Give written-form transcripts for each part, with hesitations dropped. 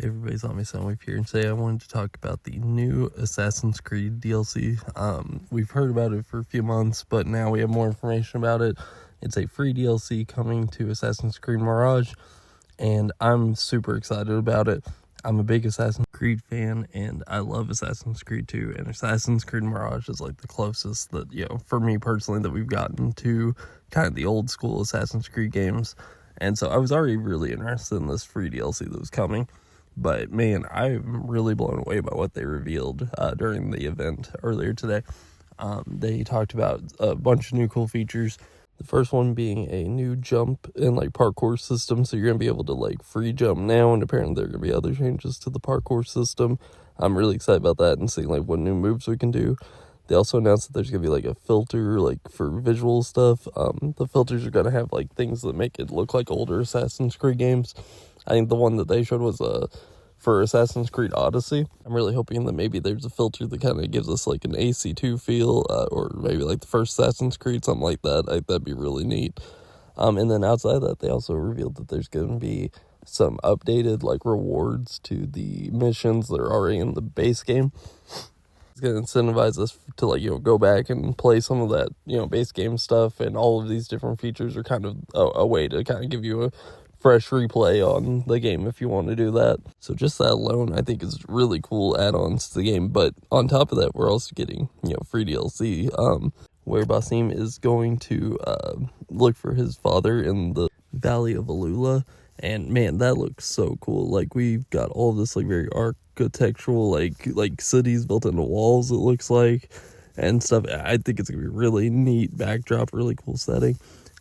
Everybody's on me, Soundwave here, and today I wanted to talk about the new Assassin's Creed DLC. We've heard about it for a few months, but now we have more information about it. It's a free DLC coming to Assassin's Creed Mirage, and I'm super excited about it. I'm a big Assassin's Creed fan, and I love Assassin's Creed 2, and Assassin's Creed Mirage is like the closest that, for me personally, that we've gotten to kind of the old school Assassin's Creed games. And so I was already really interested in this free DLC that was coming. But man, I'm really blown away by what they revealed during the event earlier today. They talked about a bunch of new cool features. The first one being a new jump and parkour system. So you're going to be able to free jump now, and apparently there are going to be other changes to the parkour system. I'm really excited about that and seeing what new moves we can do. They also announced that there's going to be a filter for visual stuff. The filters are going to have things that make it look like older Assassin's Creed games. I think the one that they showed was for Assassin's Creed Odyssey. I'm really hoping that maybe there's a filter that kind of gives us an AC2 feel, or maybe the first Assassin's Creed, something like that. That'd be really neat. And then outside of that, they also revealed that there's going to be some updated rewards to the missions that are already in the base game. It's going to incentivize us to go back and play some of that base game stuff, and all of these different features are kind of a way to kind of give you a fresh replay on the game if you want to do that. So just that alone, I think, is really cool add-ons to the game. But on top of that, we're also getting free DLC, where Basim is going to look for his father in the Valley of Alula. And man, that looks so cool. We've got all this very architectural like cities built into walls, it looks like, and stuff. I think it's gonna be really neat backdrop, really cool setting.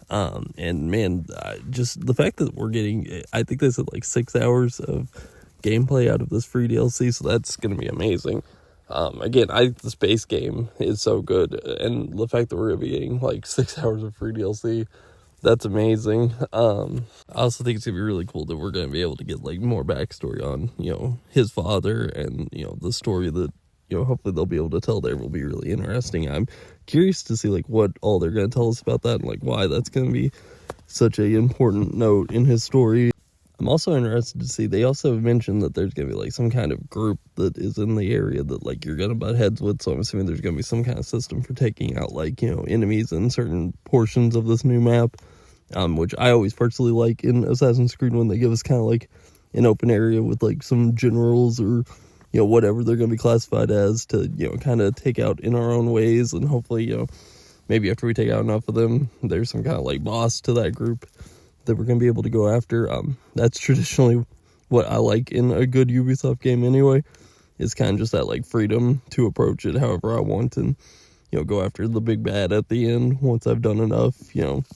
And man, just the fact that we're getting, I think they said 6 hours of gameplay out of this free DLC, so that's gonna be amazing. Again, I think this base game is so good, and the fact that we're gonna be getting 6 hours of free DLC, that's amazing. I also think it's gonna be really cool that we're gonna be able to get more backstory on his father, and the story that hopefully they'll be able to tell there will be really interesting. I'm curious to see what all they're gonna tell us about that, and why that's gonna be such a important note in his story. I'm also interested to see, they also mentioned that there's gonna be some kind of group that is in the area that you're gonna butt heads with, so I'm assuming there's gonna be some kind of system for taking out enemies in certain portions of this new map. Which I always personally like in Assassin's Creed, when they give us kind of an open area with some generals or whatever they're going to be classified as, to kind of take out in our own ways, and hopefully maybe after we take out enough of them, there's some kind of boss to that group that we're going to be able to go after. That's traditionally what I like in a good Ubisoft game anyway, is kind of just that freedom to approach it however I want, and go after the big bad at the end once I've done enough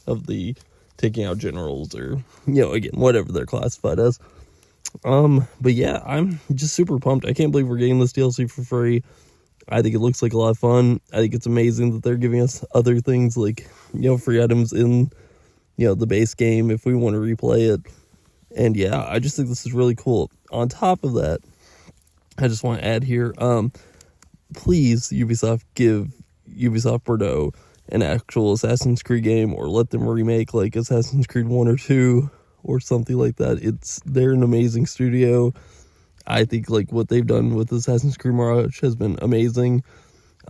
of the taking out generals, or again, whatever they're classified as. But yeah, I'm just super pumped. I can't believe we're getting this DLC for free. I think it looks like a lot of fun. I think it's amazing that they're giving us other things free items in the base game if we want to replay it. And yeah, I just think this is really cool. On top of that, I just want to add here, please, Ubisoft, give Ubisoft Bordeaux an actual Assassin's Creed game, or let them remake Assassin's Creed 1 or 2 or something like that. They're an amazing studio. I think what they've done with Assassin's Creed Mirage has been amazing.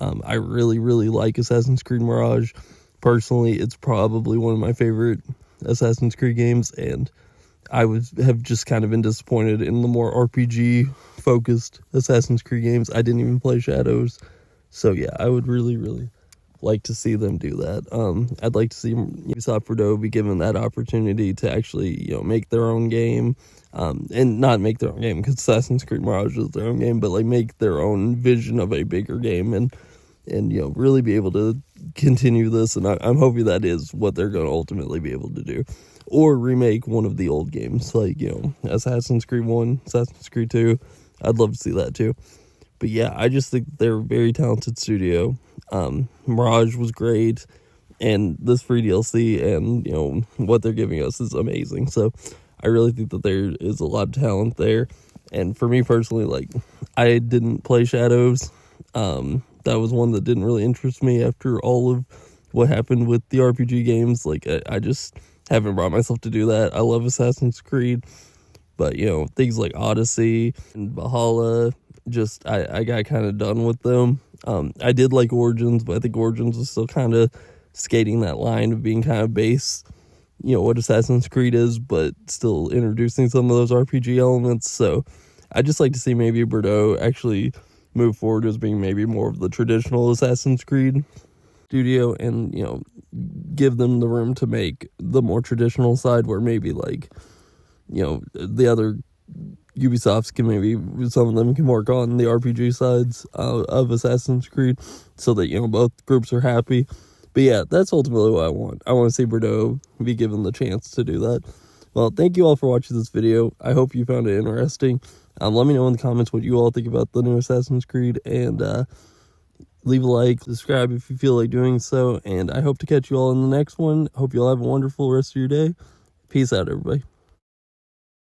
I really, really like Assassin's Creed Mirage. Personally, it's probably one of my favorite Assassin's Creed games, and I have just kind of been disappointed in the more RPG focused Assassin's Creed games. I didn't even play Shadows. So yeah, I would really, really like to see them do that. I'd like to see Ubisoft Bordeaux be given that opportunity to actually, make their own game, and not make their own game, because Assassin's Creed Mirage is their own game, but make their own vision of a bigger game, and really be able to continue this. And I'm hoping that is what they're going to ultimately be able to do, or remake one of the old games, Assassin's Creed 1, Assassin's Creed 2. I'd love to see that too. But yeah, I just think they're a very talented studio. Mirage was great, and this free DLC and what they're giving us is amazing. So I really think that there is a lot of talent there. And for me personally, I didn't play Shadows. That was one that didn't really interest me after all of what happened with the RPG games. I just haven't brought myself to do that. I love Assassin's Creed, But, you know, things like Odyssey and Valhalla, just, I got kind of done with them. I did like Origins, but I think Origins was still kind of skating that line of being kind of base, you know, what Assassin's Creed is, but still introducing some of those RPG elements. So I'd just like to see maybe Bordeaux actually move forward as being maybe more of the traditional Assassin's Creed studio, and, you know, give them the room to make the more traditional side, where maybe, like, you know, the other Ubisofts can maybe, some of them can work on the RPG sides of Assassin's Creed, so that, you know, both groups are happy. But yeah, that's ultimately what I want. I want to see Bordeaux be given the chance to do that. Well, thank you all for watching this video. I hope you found it interesting. Let me know in the comments what you all think about the new Assassin's Creed, and leave a like, subscribe if you feel like doing so, and I hope to catch you all in the next one. Hope you all have a wonderful rest of your day. Peace out, everybody.